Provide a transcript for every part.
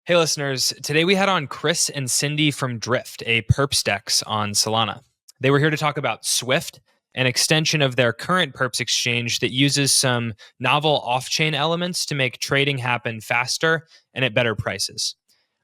Hey listeners, today we had on Chris and Cindy from Drift, a perps DEX on Solana. They were here to talk about Swift, an extension of their current perps exchange that uses some novel off-chain elements to make trading happen faster and at better prices.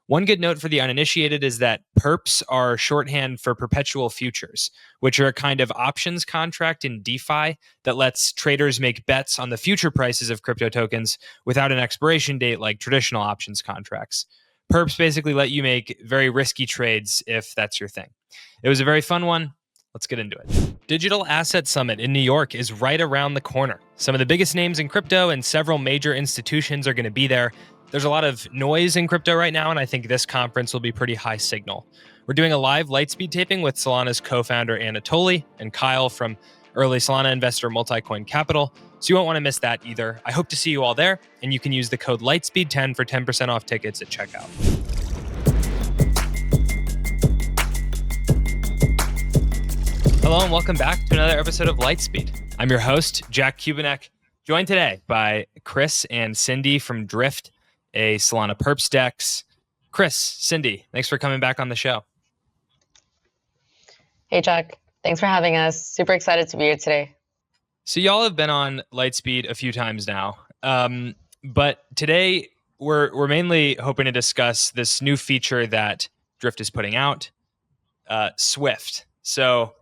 One good note for the uninitiated is that perps are shorthand for perpetual futures, which are a kind of options contract in DeFi that lets traders make bets on the future prices of crypto tokens without an expiration date like traditional options contracts. Perps basically let you make very risky trades if that's your thing. It was a very fun one. Let's get into it. Digital Asset Summit in New York is right around the corner. Some of the biggest names in crypto and several major institutions are going to be there. There's a lot of noise in crypto right now, and I think this conference will be pretty high signal. We're doing a live Lightspeed taping with Solana's co-founder Anatoly and Kyle from early Solana investor Multicoin Capital, so you won't want to miss that either. I hope to see you all there, and you can use the code Lightspeed10 for 10% off tickets at checkout. Hello, and welcome back to another episode of Lightspeed. I'm your host, Jack Kubanek, joined today by Chris and Cindy from Drift, a Solana perps DEX. Chris, Cindy, thanks for coming back on the show. Hey, Jack. Thanks for having us. Super excited to be here today. So y'all have been on Lightspeed a few times now, but today we're mainly hoping to discuss this new feature that Drift is putting out, Swift. So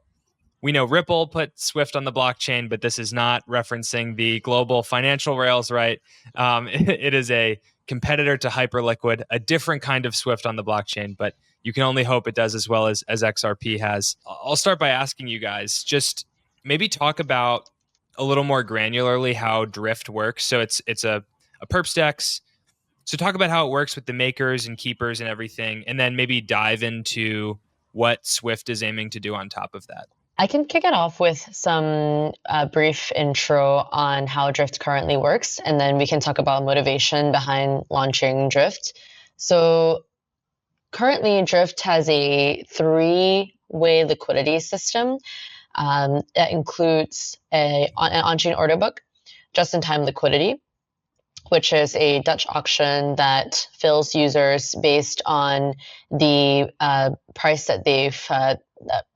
we know Ripple put Swift on the blockchain, but this is not referencing the global financial rails, right? It is a competitor to Hyperliquid, a different kind of Swift on the blockchain, but you can only hope it does as well as XRP has. I'll start by asking you guys, just maybe talk about a little more granularly how Drift works. So it's a perps DEX. So talk about how it works with the makers and keepers and everything, and then maybe dive into what Swift is aiming to do on top of that. I can kick it off with some brief intro on how Drift currently works, and then we can talk about motivation behind launching Drift. So currently, Drift has a three-way liquidity system that includes an on-chain order book, just-in-time liquidity, which is a Dutch auction that fills users based on the price that they've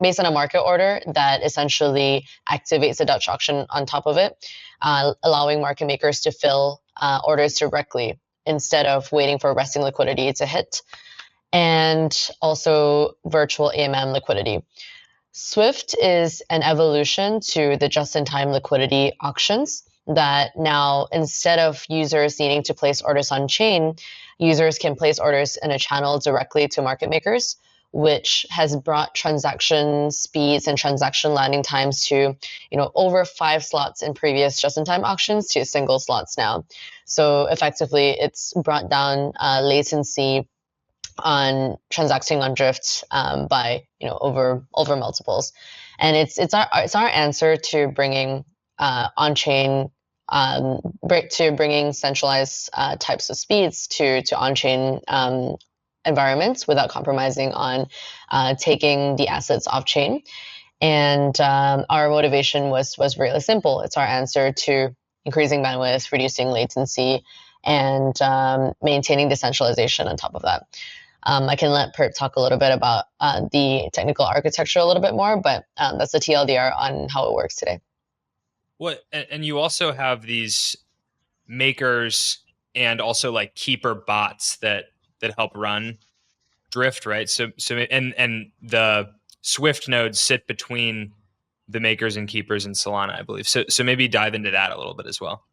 based on a market order that essentially activates a Dutch auction on top of it, allowing market makers to fill orders directly instead of waiting for resting liquidity to hit, and also virtual AMM liquidity. Swift is an evolution to the just-in-time liquidity auctions that now, instead of users needing to place orders on chain, users can place orders in a channel directly to market makers, which has brought transaction speeds and transaction landing times to, over 5 slots in previous just-in-time auctions to single slots now. So effectively, it's brought down latency on transacting on Drift by over multiples, and it's our answer to bringing on-chain to bringing centralized types of speeds to on-chain environments without compromising on taking the assets off-chain. And our motivation was really simple. It's our answer to increasing bandwidth, reducing latency, and maintaining decentralization on top of that. I can let Mert talk a little bit about the technical architecture a little bit more, but that's the TLDR on how it works today. And you also have these makers and also like keeper bots that help run Drift, right? So and the Swift nodes sit between the makers and keepers in Solana, I believe. So maybe dive into that a little bit as well.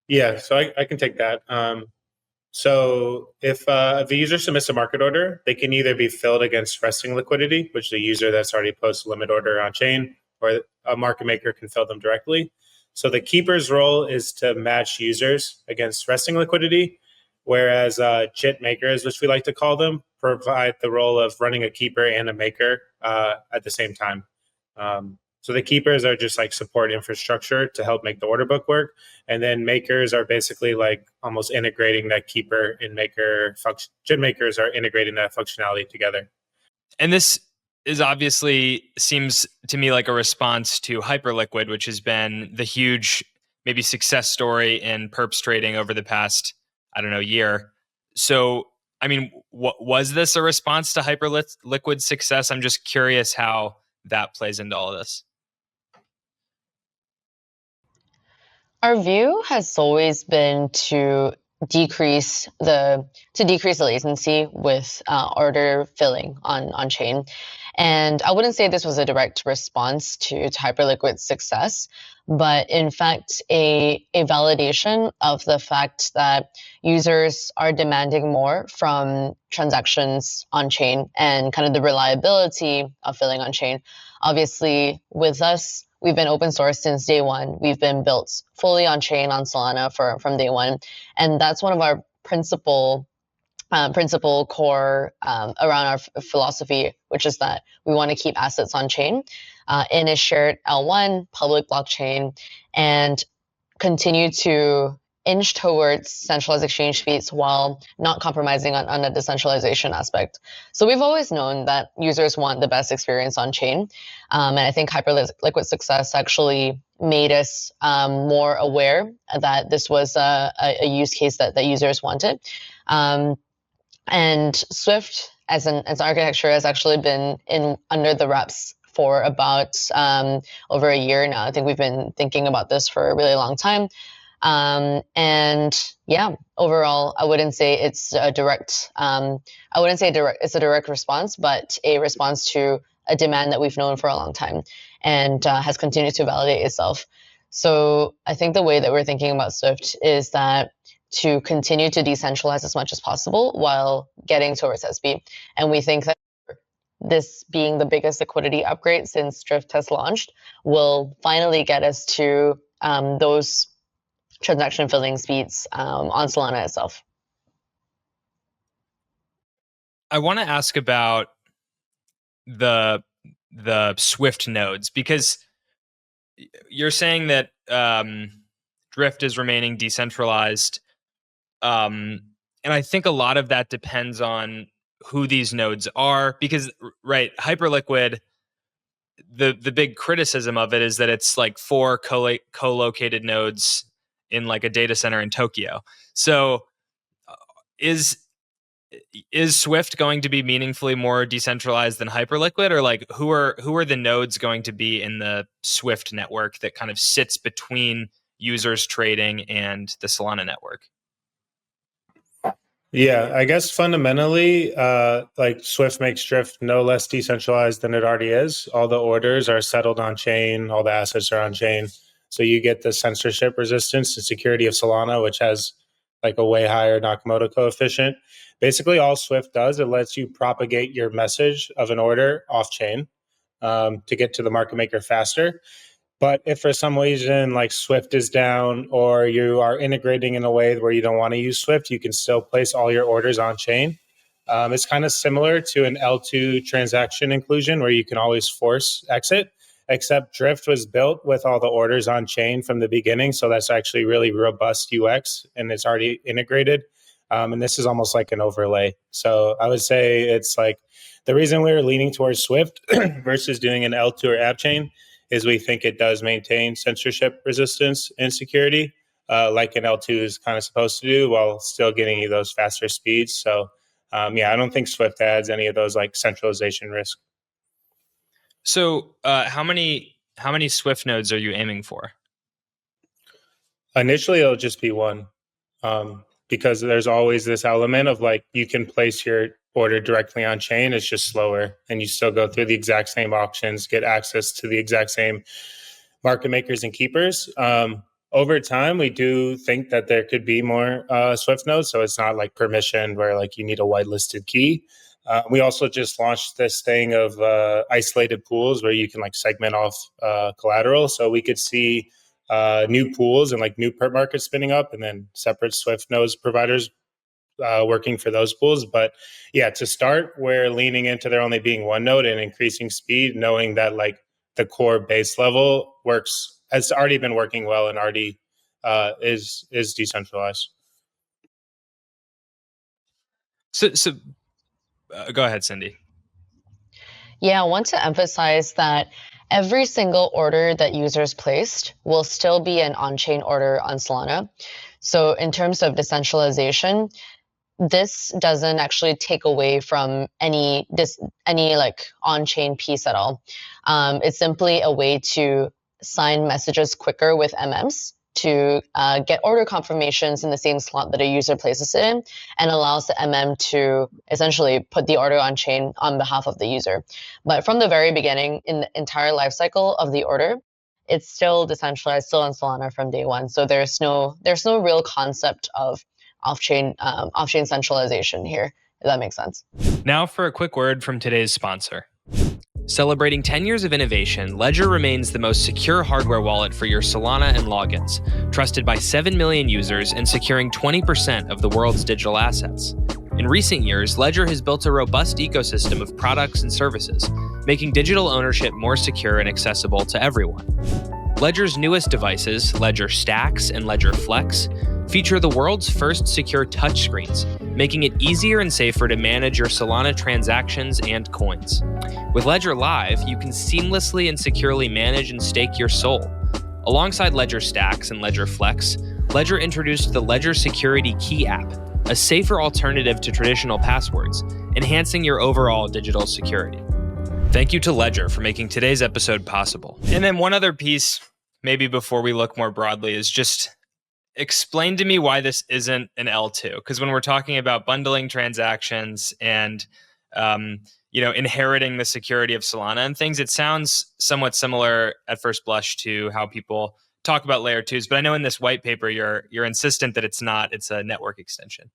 Yeah, so I can take that. So if the user submits a market order, they can either be filled against resting liquidity, which the user that's already posted a limit order on chain, or a market maker can fill them directly. So the keeper's role is to match users against resting liquidity, whereas JIT makers, which we like to call them, provide the role of running a keeper and a maker at the same time. So the keepers are just like support infrastructure to help make the order book work. And then makers are basically like almost integrating that keeper and maker function. JIT makers are integrating that functionality together. And this is obviously seems to me like a response to Hyperliquid, which has been the huge maybe success story in perps trading over the past I don't know, year. So, I mean, was this a response to Hyperliquid's success? I'm just curious how that plays into all of this. Our view has always been to decrease the latency with order filling on chain, and I wouldn't say this was a direct response to Hyperliquid's success, but in fact a validation of the fact that users are demanding more from transactions on chain and kind of the reliability of filling on chain. Obviously, with us, we've been open source since day one. We've been built fully on chain on Solana from day one, and that's one of our principal core around our philosophy, which is that we want to keep assets on chain in a shared L1 public blockchain and continue to inch towards centralized exchange fees while not compromising on the decentralization aspect. So we've always known that users want the best experience on chain. And I think Hyperliquid success actually made us more aware that this was a use case that users wanted. And Swift as an architecture has actually been under the wraps for about over a year now. I think we've been thinking about this for a really long time. And yeah, overall, I wouldn't say it's a direct, it's a direct response, but a response to a demand that we've known for a long time and has continued to validate itself. So I think the way that we're thinking about Swift is that to continue to decentralize as much as possible while getting towards SB. And we think that this being the biggest liquidity upgrade since Drift has launched will finally get us to those transaction filling speeds on Solana itself. I want to ask about the Swift nodes, because you're saying that Drift is remaining decentralized, and I think a lot of that depends on who these nodes are, because right, Hyperliquid, the big criticism of it is that it's like 4 co-located nodes in like a data center in Tokyo. So is Swift going to be meaningfully more decentralized than Hyperliquid, or like who are the nodes going to be in the Swift network that kind of sits between users trading and the Solana network? Yeah, I guess fundamentally, like Swift makes Drift no less decentralized than it already is. All the orders are settled on chain, all the assets are on chain. So you get the censorship resistance and security of Solana, which has like a way higher Nakamoto coefficient. Basically, all Swift does, it lets you propagate your message of an order off chain to get to the market maker faster. But if for some reason like Swift is down or you are integrating in a way where you don't want to use Swift, you can still place all your orders on chain. It's kind of similar to an L2 transaction inclusion where you can always force exit, except Drift was built with all the orders on chain from the beginning. So that's actually really robust UX and it's already integrated. And this is almost like an overlay. So I would say it's like the reason we're leaning towards Swift versus doing an L2 or app chain is we think it does maintain censorship resistance and security, like an L2 is kind of supposed to do, while still getting you those faster speeds. So, yeah, I don't think Swift adds any of those like centralization risk. So, how many Swift nodes are you aiming for? Initially, it'll just be one, because there's always this element of like you can place your order directly on chain. It's just slower, and you still go through the exact same auctions, get access to the exact same market makers and keepers. Over time, we do think that there could be more Swift nodes, so it's not like permissioned where like you need a whitelisted key. We also just launched this thing of isolated pools where you can like segment off collateral, so we could see new pools and like new perp markets spinning up, and then separate Swift nodes providers working for those pools. But yeah, to start, we're leaning into there only being one node and increasing speed, knowing that like the core base level has already been working well and already is decentralized. So go ahead, Cindy. Yeah, I want to emphasize that every single order that users placed will still be an on-chain order on Solana. So in terms of decentralization, this doesn't actually take away from any like on-chain piece at all. It's simply a way to sign messages quicker with MMs to get order confirmations in the same slot that a user places it in, and allows the MM to essentially put the order on chain on behalf of the user. But from the very beginning, in the entire lifecycle of the order, it's still decentralized, still on Solana from day one. So there's no real concept of off-chain centralization here, if that makes sense. Now for a quick word from today's sponsor. Celebrating 10 years of innovation, Ledger remains the most secure hardware wallet for your Solana and logins, trusted by 7 million users and securing 20% of the world's digital assets. In recent years, Ledger has built a robust ecosystem of products and services, making digital ownership more secure and accessible to everyone. Ledger's newest devices, Ledger Stacks and Ledger Flex, feature the world's first secure touchscreens, making it easier and safer to manage your Solana transactions and coins. With Ledger Live, you can seamlessly and securely manage and stake your SOL. Alongside Ledger Stacks and Ledger Flex, Ledger introduced the Ledger Security Key app, a safer alternative to traditional passwords, enhancing your overall digital security. Thank you to Ledger for making today's episode possible. And then one other piece, maybe before we look more broadly, is just explain to me why this isn't an L2. Because when we're talking about bundling transactions and inheriting the security of Solana and things, it sounds somewhat similar at first blush to how people talk about layer 2s. But I know in this white paper, you're insistent that it's not. It's a network extension.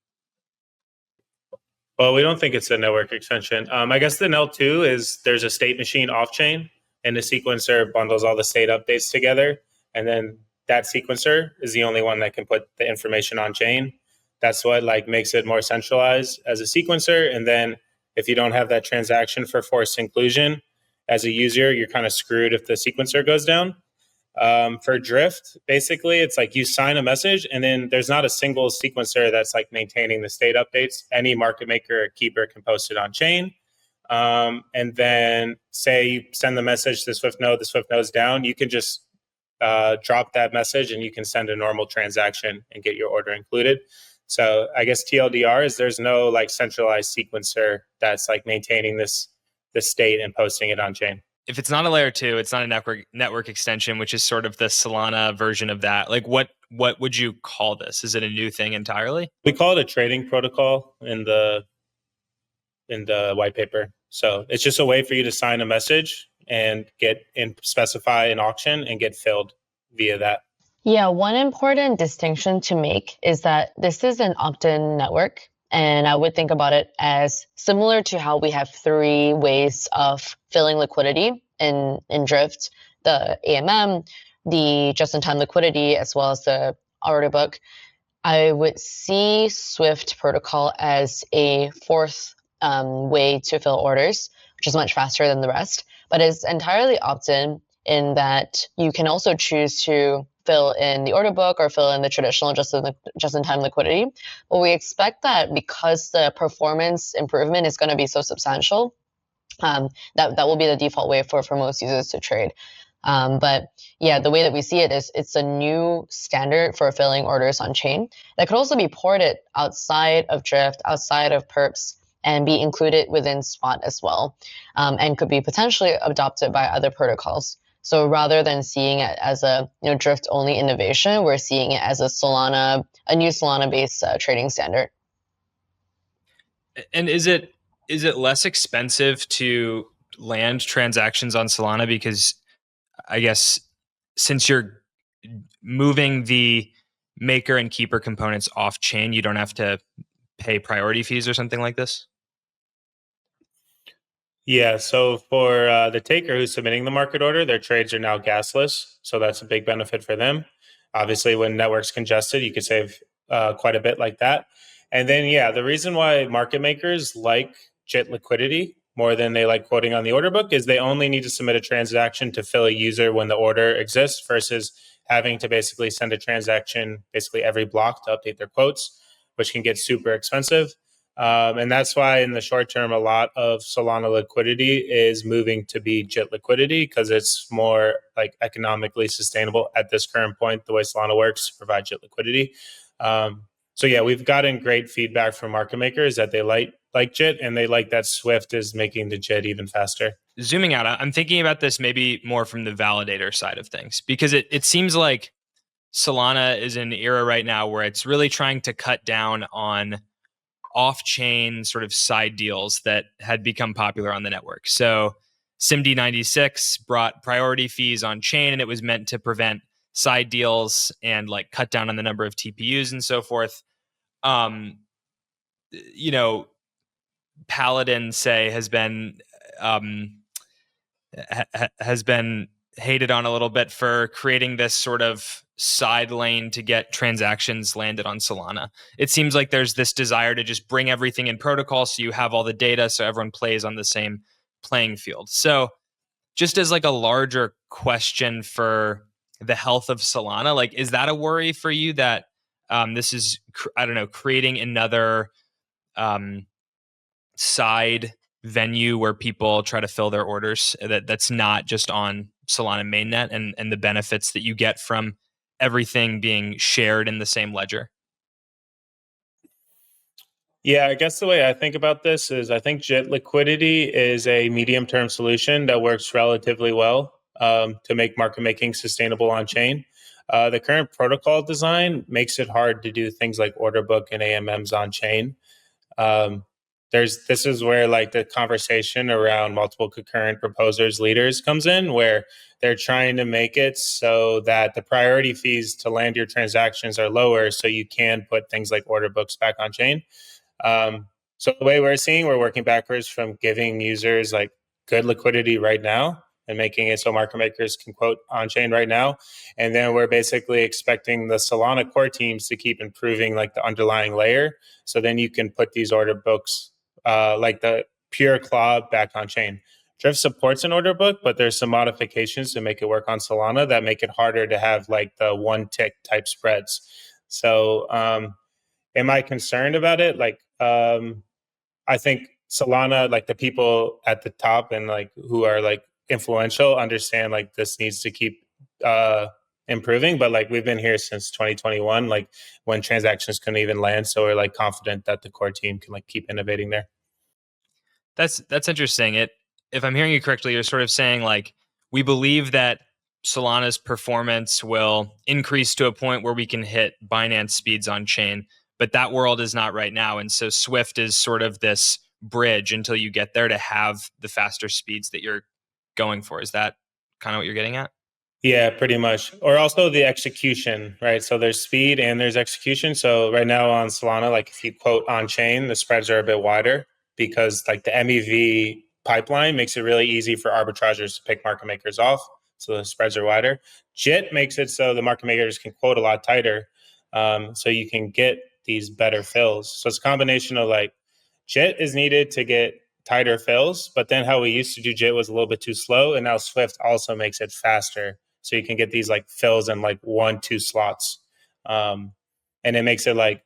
Well, we don't think it's a network extension. I guess the L2 is there's a state machine off-chain, and the sequencer bundles all the state updates together. And then that sequencer is the only one that can put the information on chain. That's what makes it more centralized as a sequencer. And then if you don't have that transaction for forced inclusion as a user, you're kind of screwed if the sequencer goes down. For Drift, basically, it's you sign a message and then there's not a single sequencer that's maintaining the state updates. Any market maker or keeper can post it on chain. And then say you send the message to the Swift node's down, you can just drop that message and you can send a normal transaction and get your order included. So I guess TLDR is there's no centralized sequencer that's maintaining this state and posting it on chain. If it's not a layer 2, it's not a network extension, which is sort of the Solana version of that. What would you call this? Is it a new thing entirely? We call it a trading protocol in the white paper. So it's just a way for you to sign a message and specify an auction and get filled via that. Yeah, one important distinction to make is that this is an opt-in network. And I would think about it as similar to how we have 3 ways of filling liquidity in Drift: the AMM, the just-in-time liquidity, as well as the order book. I would see Swift protocol as a 4th way to fill orders, which is much faster than the rest, but it's entirely opt-in in that you can also choose to fill in the order book or fill in the traditional just-in-time liquidity. But we expect that because the performance improvement is going to be so substantial, that will be the default way for most users to trade. But yeah, the way that we see it is it's a new standard for filling orders on chain that could also be ported outside of Drift, outside of Perps, and be included within Spot as well, and could be potentially adopted by other protocols. So rather than seeing it as a Drift-only innovation, we're seeing it as a new Solana-based trading standard. And is it less expensive to land transactions on Solana because I guess since you're moving the maker and keeper components off chain, you don't have to pay priority fees or something like this? Yeah, so for the taker who's submitting the market order, their trades are now gasless. So that's a big benefit for them. Obviously, when network's congested, you could save quite a bit like that. And then, the reason why market makers like JIT liquidity more than they like quoting on the order book is they only need to submit a transaction to fill a user when the order exists versus having to basically send a transaction basically every block to update their quotes, which can get super expensive. And that's why in the short term, a lot of Solana liquidity is moving to be JIT liquidity because it's more like economically sustainable at this current point, the way Solana works to provide JIT liquidity. So yeah, we've gotten great feedback from market makers that they like JIT and they like that Swift is making the JIT even faster. Zooming out, I'm thinking about this maybe more from the validator side of things, because it seems like Solana is in an era right now where it's really trying to cut down on off-chain sort of side deals that had become popular on the network. So SIMD 96 brought priority fees on chain, and it was meant to prevent side deals and like cut down on the number of TPUs and so forth. You know, Paladin, say, has been hated on a little bit for creating this sort of side lane to get transactions landed on Solana. It seems like there's this desire to just bring everything in protocol so you have all the data so everyone plays on the same playing field. So just as like a larger question for the health of Solana, like, is that a worry for you that this is, I don't know, creating another side venue where people try to fill their orders that's not just on Solana mainnet, and the benefits that you get from everything being shared in the same ledger? Yeah, I guess the way I think about this is I think JIT liquidity is a medium-term solution that works relatively well to make market making sustainable on chain. The current protocol design makes it hard to do things like order book and AMMs on chain. This is where like the conversation around multiple concurrent proposers leaders comes in, where they're trying to make it so that the priority fees to land your transactions are lower so you can put things like order books back on chain. So the way we're working backwards from giving users like good liquidity right now and making it so market makers can quote on chain right now. And then we're basically expecting the Solana core teams to keep improving like the underlying layer. So then you can put these order books like the pure claw back on chain. Drift supports an order book, but there's some modifications to make it work on Solana that make it harder to have like the one tick type spreads. So am I concerned about it? Like, I think Solana, like the people at the top and like who are like influential, understand like this needs to keep improving. But like we've been here since 2021, like when transactions couldn't even land, so we're like confident that the core team can like keep innovating there. That's interesting. If I'm hearing you correctly, you're sort of saying like we believe that Solana's performance will increase to a point where we can hit Binance speeds on chain, but that world is not right now. And so Swift is sort of this bridge until you get there to have the faster speeds that you're going for. Is that kind of what you're getting at? Yeah, pretty much. Or also the execution, right? So there's speed and there's execution. So right now on Solana, like if you quote on chain, the spreads are a bit wider because like the MEV pipeline makes it really easy for arbitrageurs to pick market makers off. So the spreads are wider. JIT makes it so the market makers can quote a lot tighter. So you can get these better fills. So it's a combination of like JIT is needed to get tighter fills, but then how we used to do JIT was a little bit too slow. And now Swift also makes it faster. So you can get these like fills in like 1-2 slots. And it makes it like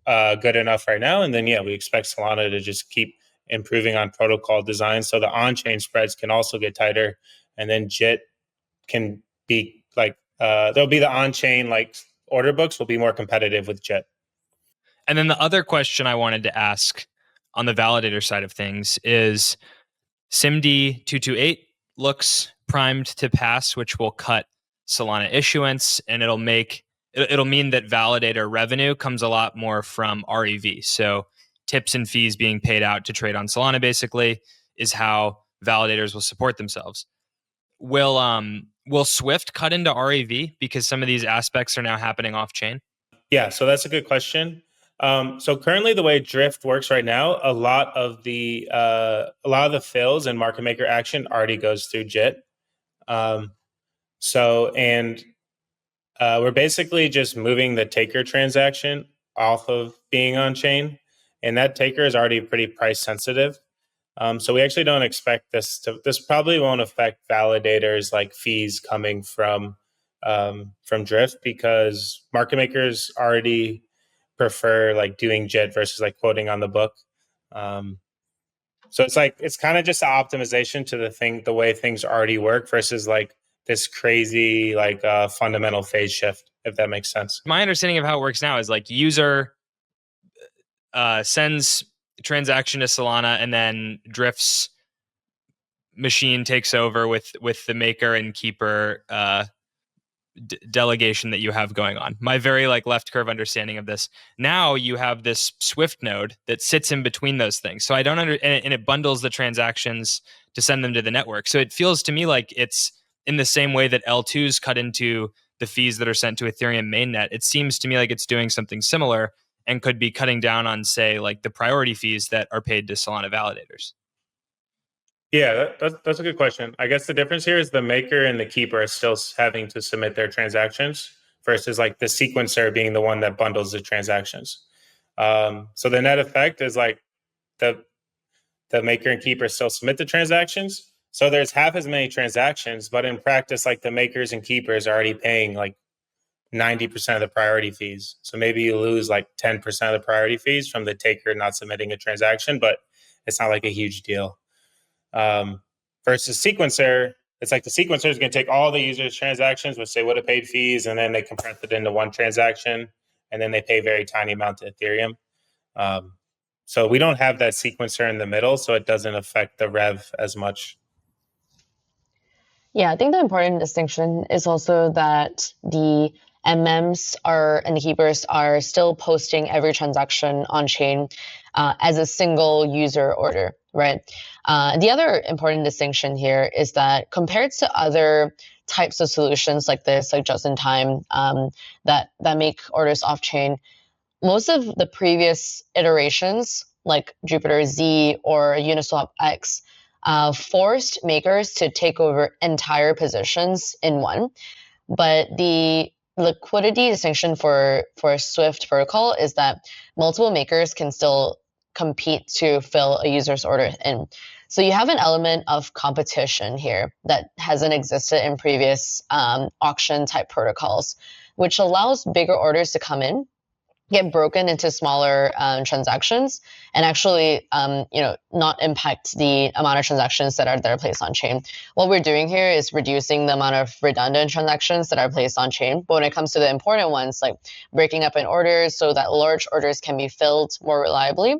good enough right now. And then, yeah, we expect Solana to just keep improving on protocol design. So the on-chain spreads can also get tighter. And then JIT can be like, there'll be the on-chain like order books will be more competitive with JIT. And then the other question I wanted to ask on the validator side of things is SIMD 228 looks primed to pass, which will cut Solana issuance, and it'll mean that validator revenue comes a lot more from REV. So tips and fees being paid out to trade on Solana basically is how validators will support themselves. Will Swift cut into REV because some of these aspects are now happening off chain? Yeah, so that's a good question. So currently, the way Drift works right now, a lot of the fills and market maker action already goes through JIT. We're basically just moving the taker transaction off of being on chain, and that taker is already pretty price sensitive. So we actually don't expect this probably won't affect validators like fees coming from Drift because market makers already prefer like doing JIT versus like quoting on the book. So it's kind of just an optimization to the way things already work versus like this crazy like fundamental phase shift, if that makes sense. My understanding of how it works now is like user sends transaction to Solana, and then Drift's machine takes over with the maker and keeper delegation that you have going on. My very like left curve understanding of this. Now you have this Swift node that sits in between those things. So I don't and it bundles the transactions to send them to the network. So it feels to me like it's in the same way that L2s cut into the fees that are sent to Ethereum mainnet. It seems to me like it's doing something similar and could be cutting down on, say, like the priority fees that are paid to Solana validators. Yeah, that's a good question. I guess the difference here is the maker and the keeper are still having to submit their transactions versus like the sequencer being the one that bundles the transactions. So the net effect is like the maker and keeper still submit the transactions. So there's half as many transactions, but in practice, like the makers and keepers are already paying like 90% of the priority fees. So maybe you lose like 10% of the priority fees from the taker not submitting a transaction, but it's not like a huge deal. Versus sequencer, it's like the sequencer is going to take all the users' transactions, which they would have paid fees, and then they compress it into one transaction, and then they pay a very tiny amount to Ethereum. So we don't have that sequencer in the middle, so it doesn't affect the rev as much. Yeah, I think the important distinction is also that the MMs and the keepers are still posting every transaction on chain as a single user order, right? The other important distinction here is that compared to other types of solutions like this, like just in time, that make orders off chain, most of the previous iterations, like Jupiter Z or Uniswap X, forced makers to take over entire positions in one. But the liquidity distinction for Swift protocol is that multiple makers can still compete to fill a user's order in. So you have an element of competition here that hasn't existed in previous auction type protocols, which allows bigger orders to come in, get broken into smaller transactions, and actually not impact the amount of transactions that are placed on chain. What we're doing here is reducing the amount of redundant transactions that are placed on chain. But when it comes to the important ones, like breaking up in orders so that large orders can be filled more reliably,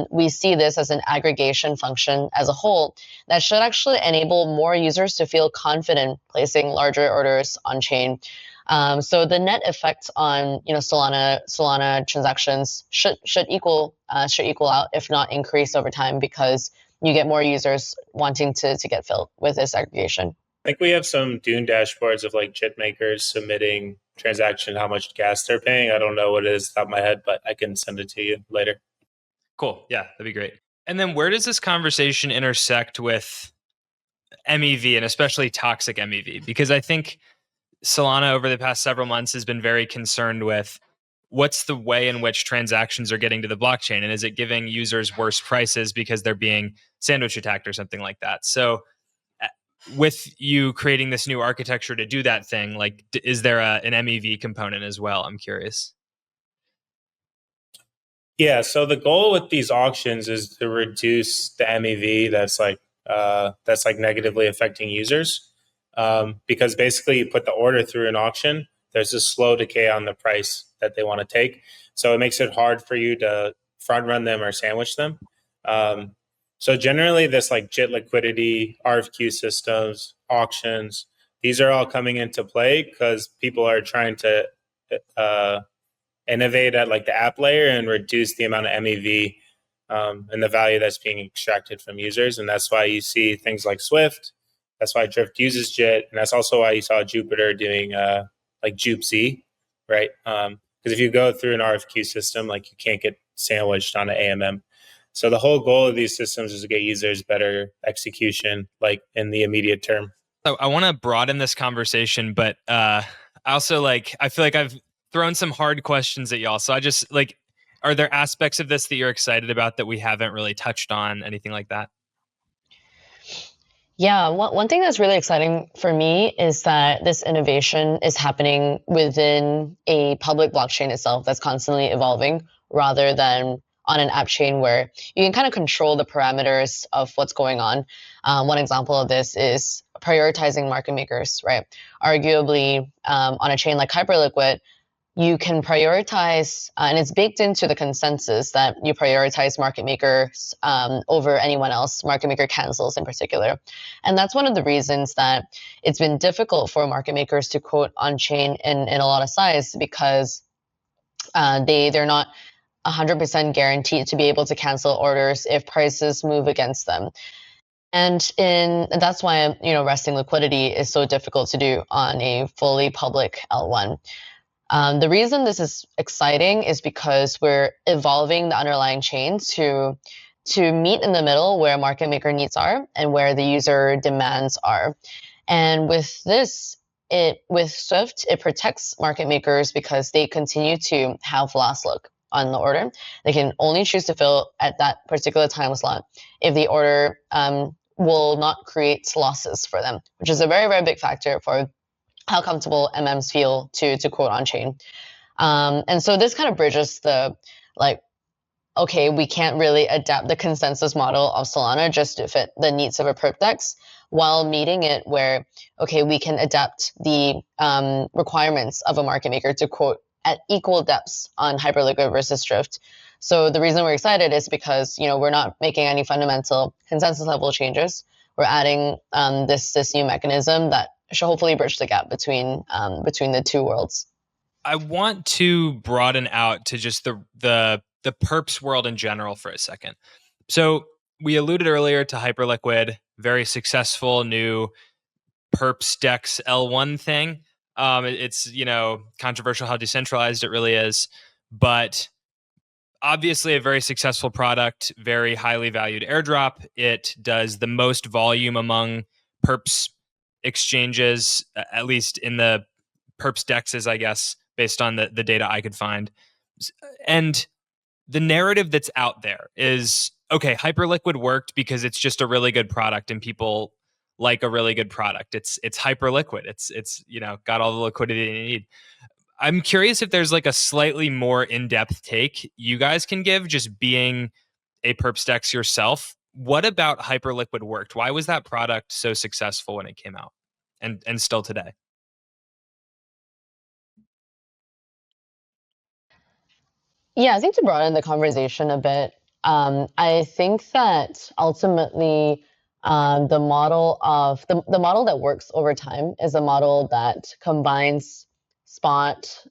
we see this as an aggregation function as a whole that should actually enable more users to feel confident placing larger orders on chain. So the net effect on Solana transactions should equal out, if not increase over time, because you get more users wanting to get filled with this aggregation. I think we have some Dune dashboards of like JIT makers submitting transaction, how much gas they're paying. I don't know what it is off my head, but I can send it to you later. Cool. Yeah, that'd be great. And then where does this conversation intersect with MEV, and especially toxic MEV? Because I think Solana over the past several months has been very concerned with what's the way in which transactions are getting to the blockchain, and is it giving users worse prices because they're being sandwich attacked or something like that. So with you creating this new architecture to do that thing, like is there an MEV component as well? I'm curious. Yeah, so the goal with these auctions is to reduce the MEV that's like negatively affecting users. Because basically you put the order through an auction, there's a slow decay on the price that they want to take. So it makes it hard for you to front run them or sandwich them. So generally this like JIT liquidity, RFQ systems, auctions, these are all coming into play because people are trying to innovate at like the app layer and reduce the amount of MEV and the value that's being extracted from users. And that's why you see things like Swift. That's why Drift uses JIT, and that's also why you saw Jupiter doing like Jupe Z, right? Because if you go through an RFQ system, like you can't get sandwiched on an AMM. So the whole goal of these systems is to get users better execution, like in the immediate term. So I want to broaden this conversation, but I also I feel like I've thrown some hard questions at y'all. So I just are there aspects of this that you're excited about that we haven't really touched on? Anything like that? Yeah, one thing that's really exciting for me is that this innovation is happening within a public blockchain itself that's constantly evolving rather than on an app chain where you can kind of control the parameters of what's going on. One example of this is prioritizing market makers, right? Arguably, on a chain like Hyperliquid, you can prioritize, and it's baked into the consensus that you prioritize market makers over anyone else, market maker cancels in particular. And that's one of the reasons that it's been difficult for market makers to quote on chain in a lot of size, because they're not 100% guaranteed to be able to cancel orders if prices move against them. And that's why resting liquidity is so difficult to do on a fully public L1. The reason this is exciting is because we're evolving the underlying chain to meet in the middle where market maker needs are and where the user demands are. And with this, with Swift, it protects market makers because they continue to have last look on the order. They can only choose to fill at that particular time slot if the order will not create losses for them, which is a very, very big factor for how comfortable MMs feel to quote on chain. And so this kind of bridges the, okay, we can't really adapt the consensus model of Solana just to fit the needs of a perp DEX, while meeting it where, okay, we can adapt the requirements of a market maker to quote at equal depths on Hyperliquid versus Drift. So the reason we're excited is because, we're not making any fundamental consensus level changes. We're adding this new mechanism that should hopefully bridge the gap between the two worlds. I want to broaden out to just the perps world in general for a second. So we alluded earlier to Hyperliquid, very successful new perps DEX L1 thing. It's controversial how decentralized it really is, but obviously a very successful product, very highly valued airdrop. It does the most volume among perps exchanges, at least in the perps dexes, I guess, based on the data I could find. And the narrative that's out there is, okay, Hyperliquid worked because it's just a really good product and people like a really good product. It's Hyperliquid. It's got all the liquidity you need. I'm curious if there's like a slightly more in-depth take you guys can give, just being a perps dex yourself. What about Hyperliquid worked? Why was that product so successful when it came out and still today? Yeah, I think to broaden the conversation a bit, I think that ultimately the model that works over time is a model that combines spot,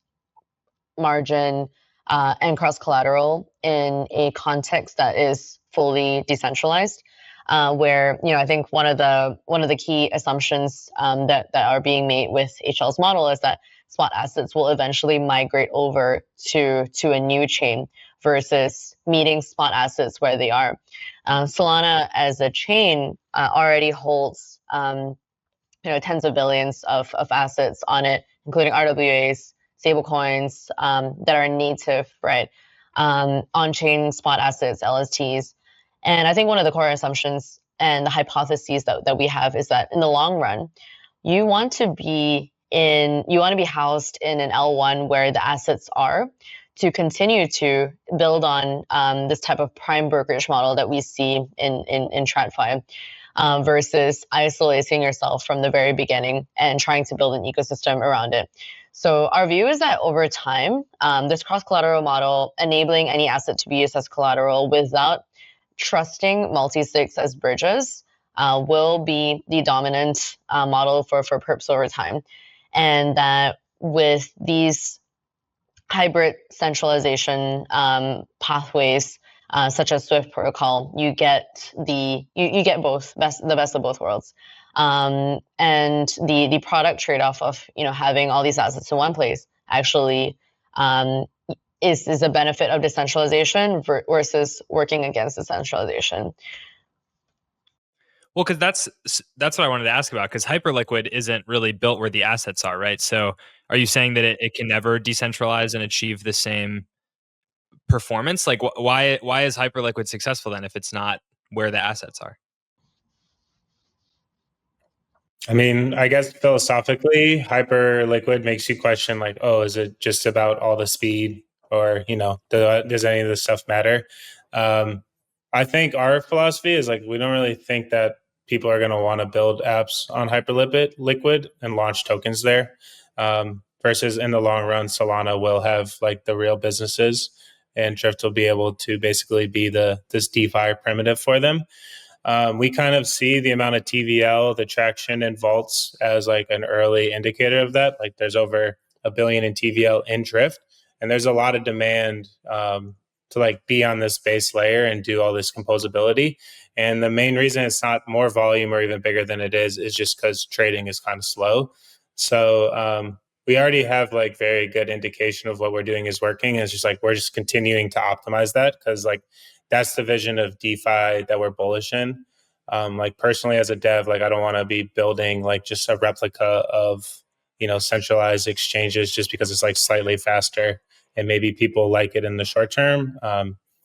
margin, and cross collateral in a context that is fully decentralized. Where I think one of the key assumptions that are being made with HL's model is that spot assets will eventually migrate over to a new chain versus meeting spot assets where they are. Solana as a chain already holds tens of billions of assets on it, including RWAs, stablecoins that are native, right? On-chain spot assets, LSTs. And I think one of the core assumptions and the hypotheses that we have is that in the long run, you want to be housed in an L1 where the assets are, to continue to build on this type of prime brokerage model that we see in TradFi. Versus isolating yourself from the very beginning and trying to build an ecosystem around it. So our view is that over time, this cross-collateral model, enabling any asset to be used as collateral without trusting multi-sigs as bridges, will be the dominant model for perps over time. And that with these hybrid centralization pathways, such as Swift protocol, you get you get both the best of both worlds, and the product trade off of having all these assets in one place actually is a benefit of decentralization versus working against decentralization. Well, because that's what I wanted to ask about, because Hyperliquid isn't really built where the assets are, right? So are you saying that it can never decentralize and achieve the same performance? Like, why is Hyperliquid successful then if it's not where the assets are? I mean, I guess philosophically, hyper liquid makes you question like, oh, is it just about all the speed, or does any of this stuff matter? I think our philosophy is like we don't really think that people are going to want to build apps on liquid and launch tokens there. Versus in the long run, Solana will have like the real businesses, and Drift will be able to basically be this DeFi primitive for them. We kind of see the amount of TVL, the traction in vaults as like an early indicator of that. Like there's over 1 billion in TVL in Drift, and there's a lot of demand to like be on this base layer and do all this composability. And the main reason it's not more volume or even bigger than it is just because trading is kind of slow. So we already have like very good indication of what we're doing is working. It's just like we're just continuing to optimize that because like that's the vision of DeFi that we're bullish in. Like personally as a dev, like I don't want to be building like just a replica of, centralized exchanges just because it's like slightly faster and maybe people like it in the short term.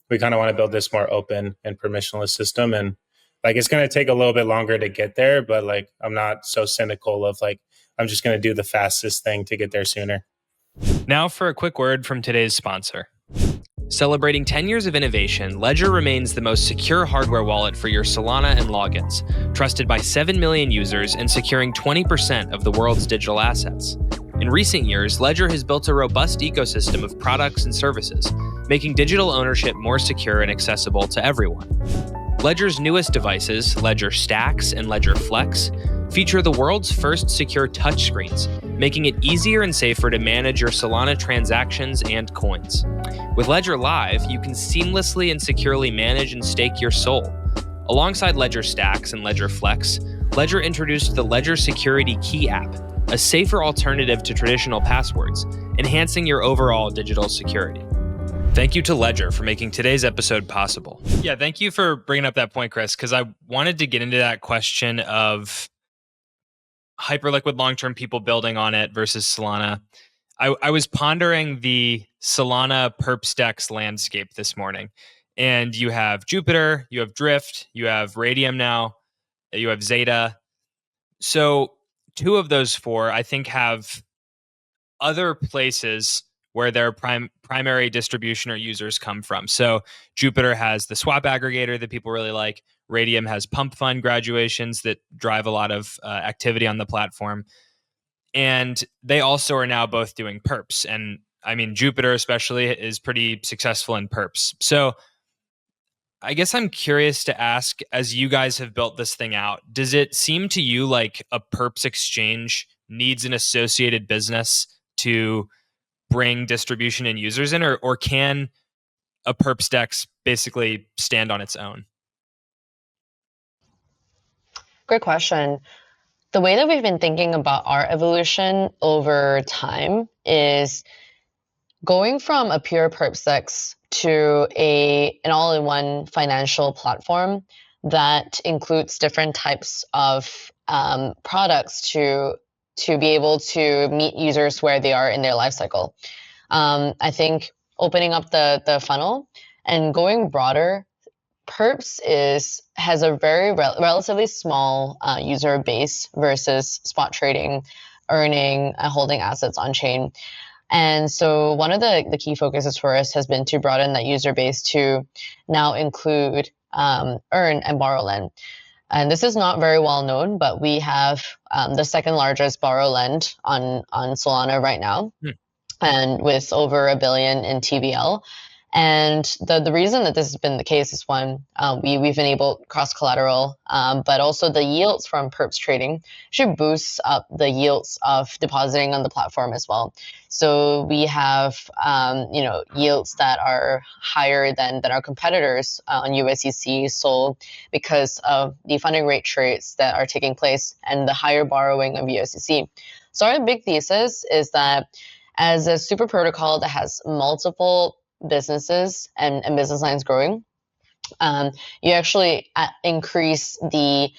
We kind of want to build this more open and permissionless system. And like, it's going to take a little bit longer to get there, but like, I'm not so cynical of like, I'm just going to do the fastest thing to get there sooner. Now for a quick word from today's sponsor. Celebrating 10 years of innovation, Ledger remains the most secure hardware wallet for your Solana and logins, trusted by 7 million users and securing 20% of the world's digital assets. In recent years, Ledger has built a robust ecosystem of products and services, making digital ownership more secure and accessible to everyone. Ledger's newest devices, Ledger Stacks and Ledger Flex, feature the world's first secure touchscreens, making it easier and safer to manage your Solana transactions and coins. With Ledger Live, you can seamlessly and securely manage and stake your SOL. Alongside Ledger Stacks and Ledger Flex, Ledger introduced the Ledger Security Key app, a safer alternative to traditional passwords, enhancing your overall digital security. Thank you to Ledger for making today's episode possible. Yeah, thank you for bringing up that point, Chris, because I wanted to get into that question of hyperliquid long-term people building on it versus Solana. I was pondering the Solana Perps DEX landscape this morning, and you have Jupiter, you have Drift, you have Radium now, you have Zeta. So 2 of those 4, I think, have other places where their primary distribution or users come from. So Jupiter has the swap aggregator that people really like. Radium has pump fund graduations that drive a lot of activity on the platform. And they also are now both doing perps. And I mean, Jupiter especially is pretty successful in perps. So I guess I'm curious to ask, as you guys have built this thing out, does it seem to you like a perps exchange needs an associated business to bring distribution and users in, or can a perps DEX basically stand on its own? Great question. The way that we've been thinking about our evolution over time is going from a pure perps DEX to an all-in-one financial platform that includes different types of products to be able to meet users where they are in their life cycle. I think opening up the funnel and going broader, perps has a very relatively small user base versus spot trading, earning, holding assets on chain. And so one of the key focuses for us has been to broaden that user base to now include earn and borrow lend. And this is not very well known, but we have the second largest borrow lend on Solana right now, and with over 1 billion in TVL. And the reason that this has been the case is one, we've enabled cross collateral, but also the yields from perps trading should boost up the yields of depositing on the platform as well. So we have yields that are higher than our competitors on USDC SOL because of the funding rate trades that are taking place and the higher borrowing of USDC. So our big thesis is that as a super protocol that has multiple businesses and business lines growing, you actually increase the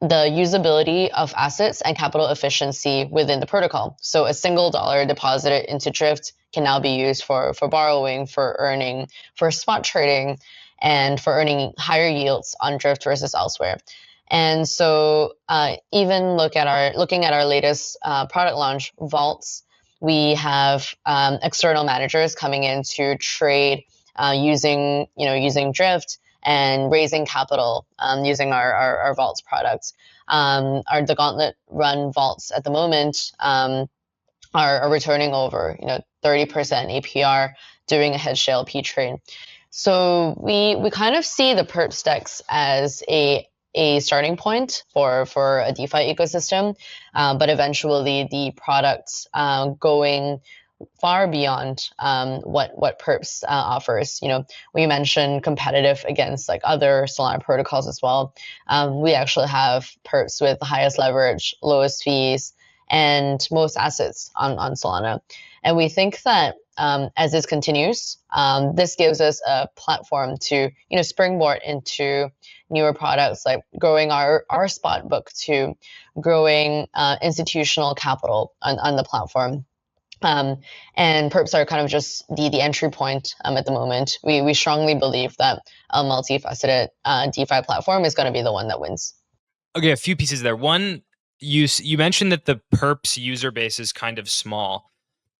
usability of assets and capital efficiency within the protocol. So a single dollar deposited into Drift can now be used for borrowing, for earning, for spot trading, and for earning higher yields on Drift versus elsewhere. And so even looking at our latest product launch, Vaults, we have external managers coming in to trade using Drift and raising capital using our Vaults products. The Gauntlet Run Vaults at the moment are returning over 30% APR doing a hedged LP trade. So we kind of see the perp DEX as a starting point for a DeFi ecosystem, but eventually the products going far beyond what perps offers. We mentioned competitive against like other Solana protocols as well. We actually have perps with the highest leverage, lowest fees, and most assets on Solana. And we think that as this continues, this gives us a platform to springboard into newer products, like growing our spot book, to growing institutional capital on the platform. And perps are kind of just the entry point at the moment. We strongly believe that a multifaceted DeFi platform is going to be the one that wins. Okay, a few pieces there. One, you mentioned that the perps user base is kind of small.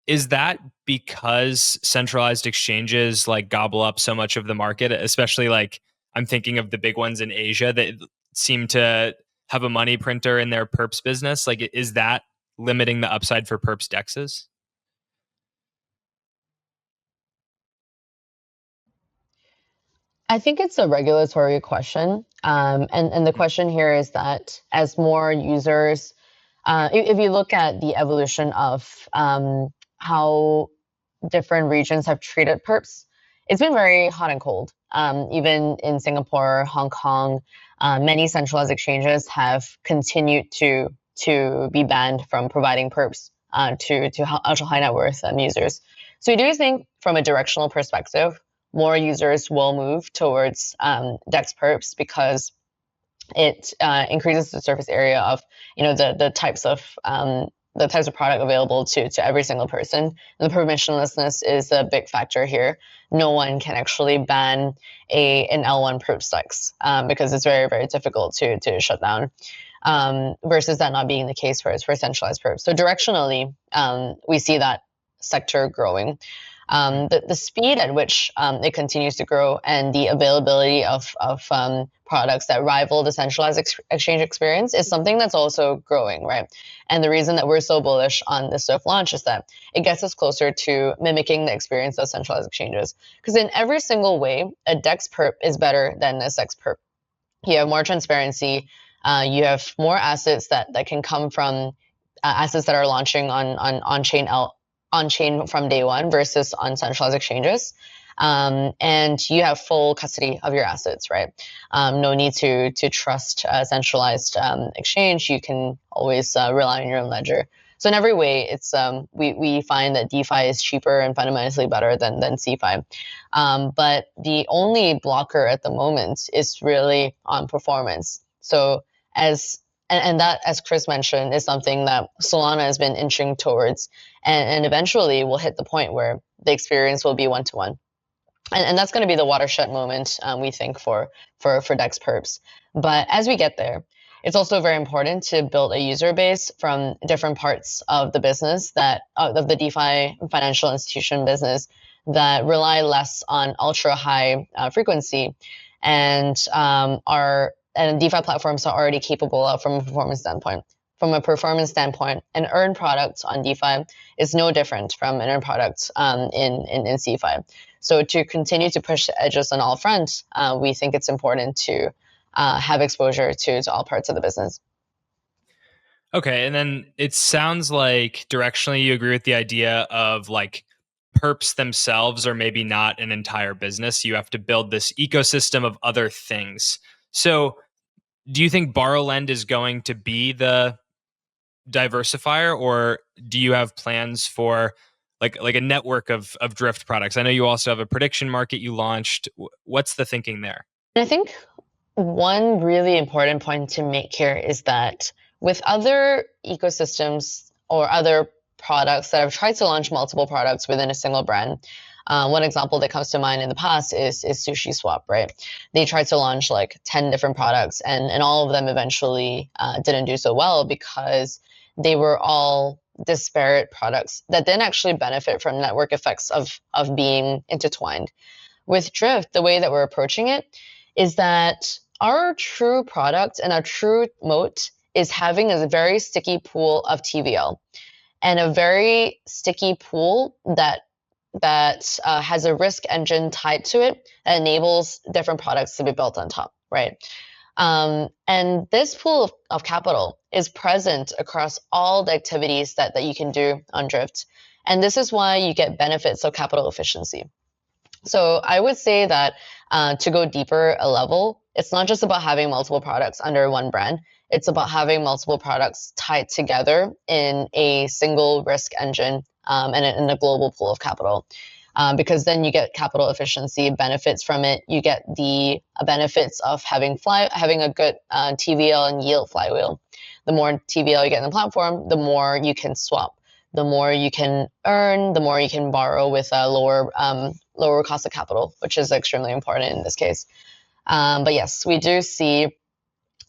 Is that because centralized exchanges like gobble up so much of the market, especially like I'm thinking of the big ones in Asia that seem to have a money printer in their perps business? Like, is that limiting the upside for perps DEXs? I think it's a regulatory question. And the question here is that as more users, if you look at the evolution of how different regions have treated perps, it's been very hot and cold. Even in Singapore, Hong Kong, many centralized exchanges have continued to be banned from providing perps to ultra high net worth users. So we do think from a directional perspective, more users will move towards DEX Perps because it increases the surface area of the types of product available to every single person. And the permissionlessness is a big factor here. No one can actually ban an L1 Perps DEX because it's very, very difficult to shut down. Versus that not being the case for centralized perps. So directionally, we see that sector growing. The speed at which it continues to grow and the availability of products that rival the centralized exchange experience is something that's also growing, right? And the reason that we're so bullish on this Swift launch is that it gets us closer to mimicking the experience of centralized exchanges. Because in every single way, a DEX perp is better than a CEX perp. You have more transparency. You have more assets that can come from assets that are launching on-chain from day one versus on centralized exchanges. And you have full custody of your assets, right? No need to trust a centralized exchange. You can always rely on your own ledger. So in every way, it's we find that DeFi is cheaper and fundamentally better than CeFi. But the only blocker at the moment is really on performance. So that, as Chris mentioned, is something that Solana has been inching towards, and eventually will hit the point where the experience will be one-to-one. And that's going to be the watershed moment, we think, for DEX Perps. But as we get there, it's also very important to build a user base from different parts of the business of the DeFi financial institution business that rely less on ultra high frequency and DeFi platforms are already capable of from a performance standpoint. From a performance standpoint, an earned product on DeFi is no different from an earned product in CeFi. So to continue to push the edges on all fronts, we think it's important to have exposure to all parts of the business. Okay, and then it sounds like directionally you agree with the idea of like perps themselves are maybe not an entire business. You have to build this ecosystem of other things. So do you think borrow lend is going to be the diversifier, or do you have plans for like a network of drift products? I know you also have a prediction market you launched. What's the thinking there? I think one really important point to make here is that with other ecosystems or other products that have tried to launch multiple products within a single brand, One example that comes to mind in the past is Sushi Swap, right? They tried to launch like 10 different products, and all of them eventually didn't do so well because they were all disparate products that didn't actually benefit from network effects of being intertwined. With Drift, the way that we're approaching it is that our true product and our true moat is having a very sticky pool of TVL and a very sticky pool that has a risk engine tied to it that enables different products to be built on top, right? And this pool of capital is present across all the activities that you can do on Drift. And this is why you get benefits of capital efficiency. So I would say that to go deeper a level, it's not just about having multiple products under one brand. It's about having multiple products tied together in a single risk engine and in a global pool of capital. Because then you get capital efficiency benefits from it. You get the benefits of having a good TVL and yield flywheel. The more TVL you get in the platform, the more you can swap, the more you can earn, the more you can borrow with a lower cost of capital, which is extremely important in this case. But yes, we do see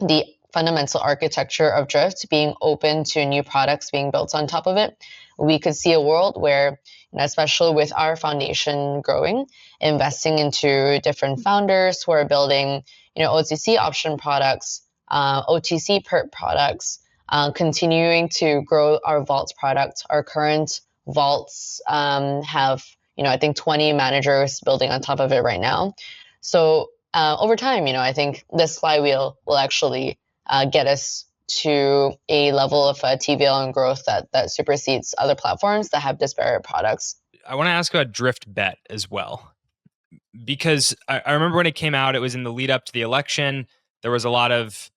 the fundamental architecture of Drift being open to new products being built on top of it. We could see a world where, especially with our foundation growing, investing into different founders who are building, OTC option products, OTC perp products, continuing to grow our vaults product. Our current vaults have, I think 20 managers building on top of it right now. So over time, I think this flywheel will actually get us to a level of TVL and growth that supersedes other platforms that have disparate products. I want to ask about Drift Bet as well, because I remember when it came out, it was in the lead up to the election. There was a lot of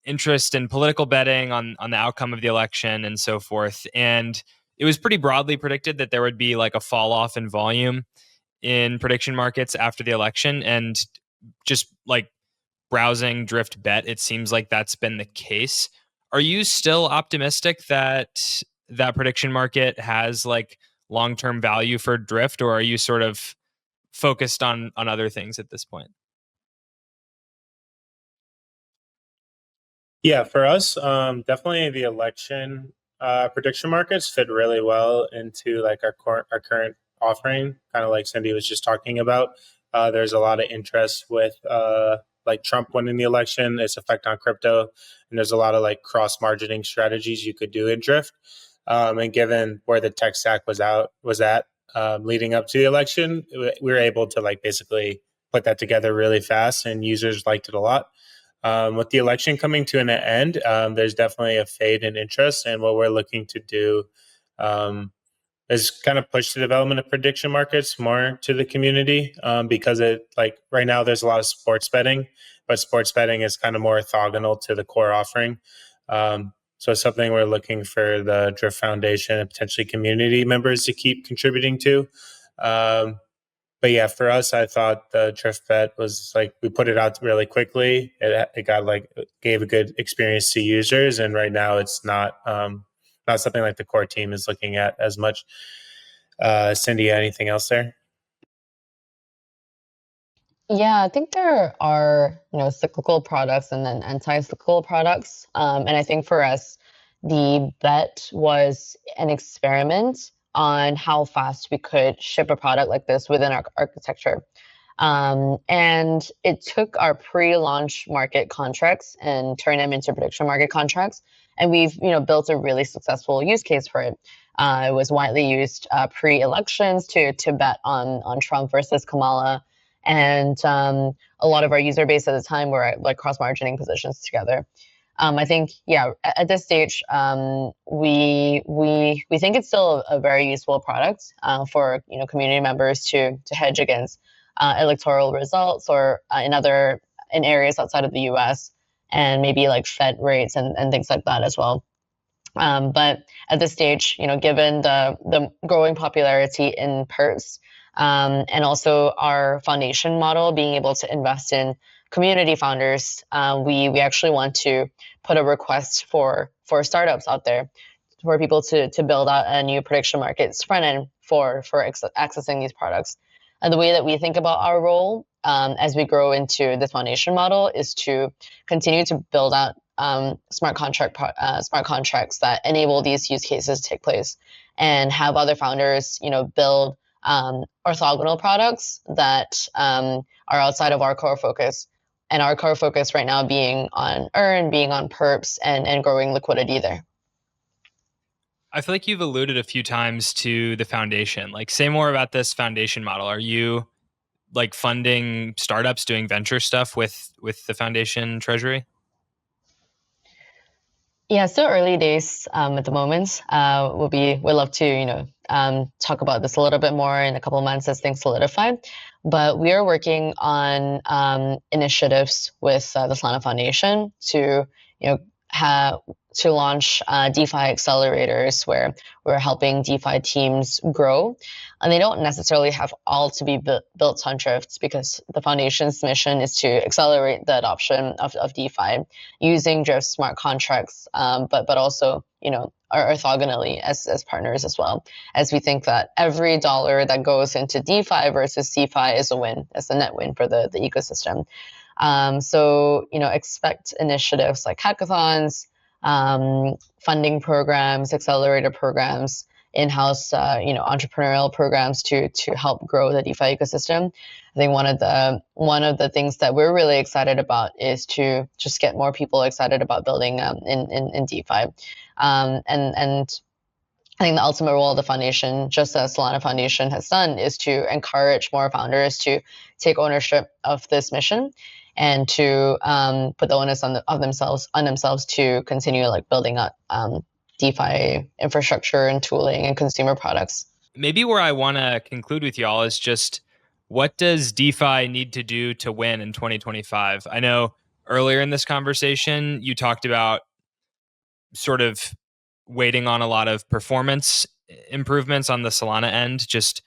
interest in political betting on the outcome of the election and so forth. And it was pretty broadly predicted that there would be like a fall off in volume in prediction markets after the election. And just like browsing Drift Bet, it seems like that's been the case. Are you still optimistic that that prediction market has like long-term value for Drift, or are you sort of focused on other things at this point? Yeah, for us, definitely the election prediction markets fit really well into like our current offering, kind of like Cindy was just talking about. There's a lot of interest with like Trump winning the election, its effect on crypto, and there's a lot of like cross margining strategies you could do in Drift. And given where the tech stack was at leading up to the election, we were able to like basically put that together really fast, and users liked it a lot. With the election coming to an end, there's definitely a fade in interest, and what we're looking to do is kind of push the development of prediction markets more to the community, because it like right now there's a lot of sports betting, but sports betting is kind of more orthogonal to the core offering. So it's something we're looking for the Drift Foundation and potentially community members to keep contributing to. But yeah, for us, I thought the Drift Bet was like, we put it out really quickly. It got like, gave a good experience to users. And right now it's not something like the core team is looking at as much. Cindy, anything else there? Yeah, I think there are, cyclical products and then anti-cyclical products. And I think for us, the bet was an experiment on how fast we could ship a product like this within our architecture. And it took our pre-launch market contracts and turned them into prediction market contracts. And we've, built a really successful use case for it. It was widely used pre-elections to bet on Trump versus Kamala. And a lot of our user base at the time were like cross-margining positions together. I think, at this stage, we think it's still a very useful product for community members to hedge against electoral results or in areas outside of the U.S. and maybe like Fed rates and things like that as well. But at this stage, given the growing popularity in perps and also our foundation model being able to invest in community founders, we actually want to put a request for startups out there for people to build out a new prediction markets front end for accessing these products. And the way that we think about our role as we grow into this foundation model is to continue to build out smart contracts that enable these use cases to take place, and have other founders, build orthogonal products that are outside of our core focus. And our core focus right now being on Earn, being on Perps, and growing liquidity there. I feel like you've alluded a few times to the foundation. Like, say more about this foundation model. Are you like funding startups, doing venture stuff with the foundation treasury? Yeah, still early days at the moment. We'd love to talk about this a little bit more in a couple of months as things solidify. But we are working on initiatives with the Solana Foundation to launch DeFi accelerators where we're helping DeFi teams grow. And they don't necessarily have all to be built on Drift, because the foundation's mission is to accelerate the adoption of DeFi using Drift smart contracts, but also orthogonally as partners as well, as we think that every dollar that goes into DeFi versus CeFi is a win, it's a net win for the ecosystem. So expect initiatives like hackathons, funding programs, accelerator programs, in-house entrepreneurial programs to help grow the DeFi ecosystem. I think one of the things that we're really excited about is to just get more people excited about building in DeFi, and I think the ultimate role of the foundation, just as Solana Foundation has done, is to encourage more founders to take ownership of this mission and to put the onus on themselves to continue building up DeFi infrastructure and tooling and consumer products. Maybe where I want to conclude with y'all is just, what does DeFi need to do to win in 2025? I know earlier in this conversation, you talked about sort of waiting on a lot of performance improvements on the Solana end, just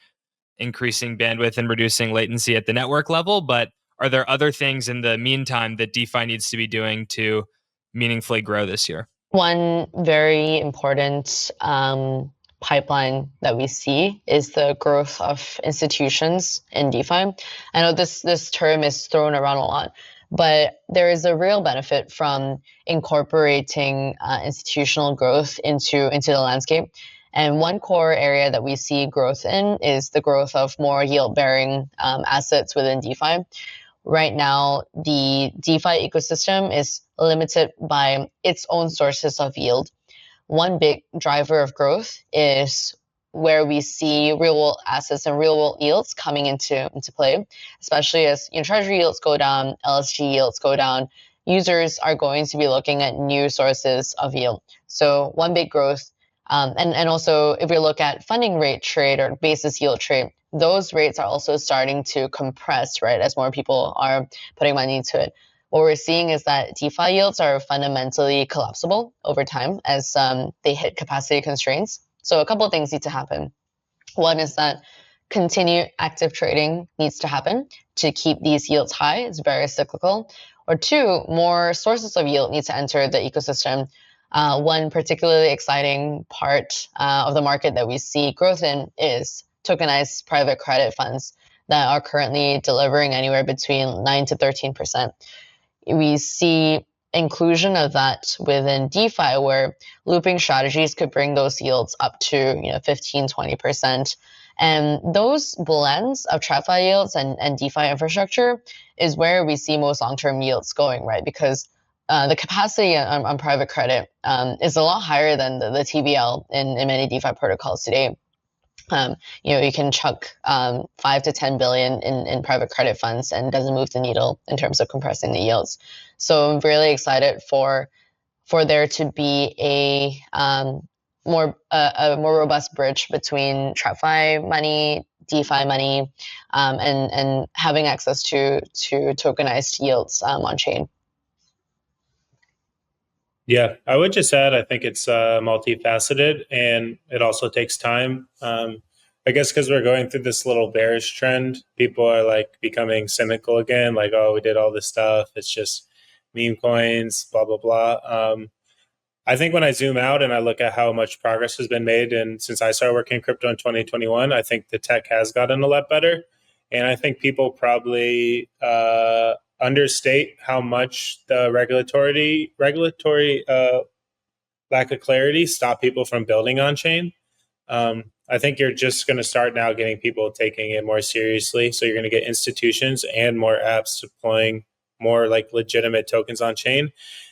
increasing bandwidth and reducing latency at the network level. But are there other things in the meantime that DeFi needs to be doing to meaningfully grow this year? One very important pipeline that we see is the growth of institutions in DeFi. I know this term is thrown around a lot, but there is a real benefit from incorporating institutional growth into the landscape. And one core area that we see growth in is the growth of more yield-bearing assets within DeFi. Right now, the DeFi ecosystem is limited by its own sources of yield. One big driver of growth is where we see real-world assets and real-world yields coming into play, especially as treasury yields go down, LSG yields go down. Users are going to be looking at new sources of yield. So one big growth, and also if we look at funding rate trade or basis yield trade, those rates are also starting to compress, right, as more people are putting money into it. What we're seeing is that DeFi yields are fundamentally collapsible over time as they hit capacity constraints. So a couple of things need to happen. One is that continued active trading needs to happen to keep these yields high. It's very cyclical. Or two, more sources of yield need to enter the ecosystem. One particularly exciting part of the market that we see growth in is tokenized private credit funds that are currently delivering anywhere between 9 to 13%. We see inclusion of that within DeFi, where looping strategies could bring those yields up to 15, 20%. And those blends of TradFi yields and DeFi infrastructure is where we see most long-term yields going, right? Because the capacity on private credit is a lot higher than the TVL in many DeFi protocols today. You can chuck 5 to 10 billion in private credit funds and doesn't move the needle in terms of compressing the yields. So I'm really excited for there to be a more robust bridge between TradFi money, DeFi money, and having access to tokenized yields on chain. Yeah, I would just add, I think it's multifaceted, and it also takes time. I guess because we're going through this little bearish trend, people are becoming cynical again, oh, we did all this stuff, it's just meme coins, blah, blah, blah. I think when I zoom out and I look at how much progress has been made, and since I started working in crypto in 2021, I think the tech has gotten a lot better. And I think people probably understate how much the regulatory lack of clarity stop people from building on chain. I think you're just going to start now getting people taking it more seriously. So you're going to get institutions and more apps deploying more like legitimate tokens on chain.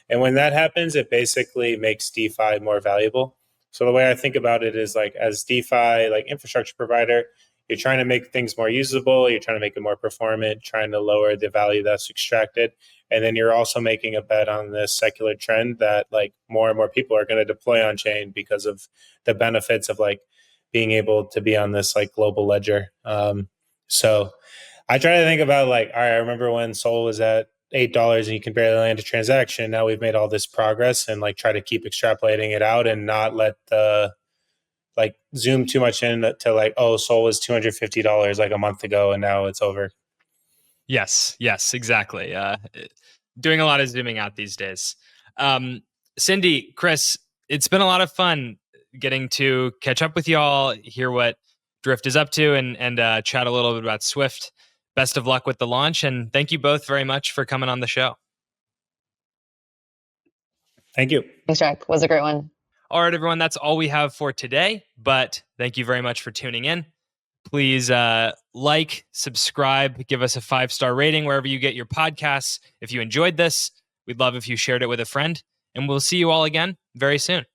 And when that happens, it basically makes DeFi more valuable. So the way I think about it is like as DeFi, like infrastructure provider, you're trying to make things more usable. You're trying to make it more performant, trying to lower the value that's extracted. And then you're also making a bet on this secular trend that like more and more people are going to deploy on chain because of the benefits of like being able to be on this like global ledger. So I try to think about like, all right, I remember when Sol was at $8 and you can barely land a transaction. Now we've made all this progress and like try to keep extrapolating it out and not let the like zoom too much in to like, oh, Sol was $250 like a month ago and now it's over. Yes, exactly. Doing a lot of zooming out these days. Cindy, Chris, it's been a lot of fun getting to catch up with y'all, hear what Drift is up to, and chat a little bit about Swift. Best of luck with the launch, and thank you both very much for coming on the show. Thank you. Thanks, Jack. Was a great one. All right, everyone, that's all we have for today, but thank you very much for tuning in. Please like, subscribe, give us a 5-star rating wherever you get your podcasts. If you enjoyed this, we'd love if you shared it with a friend, and we'll see you all again very soon.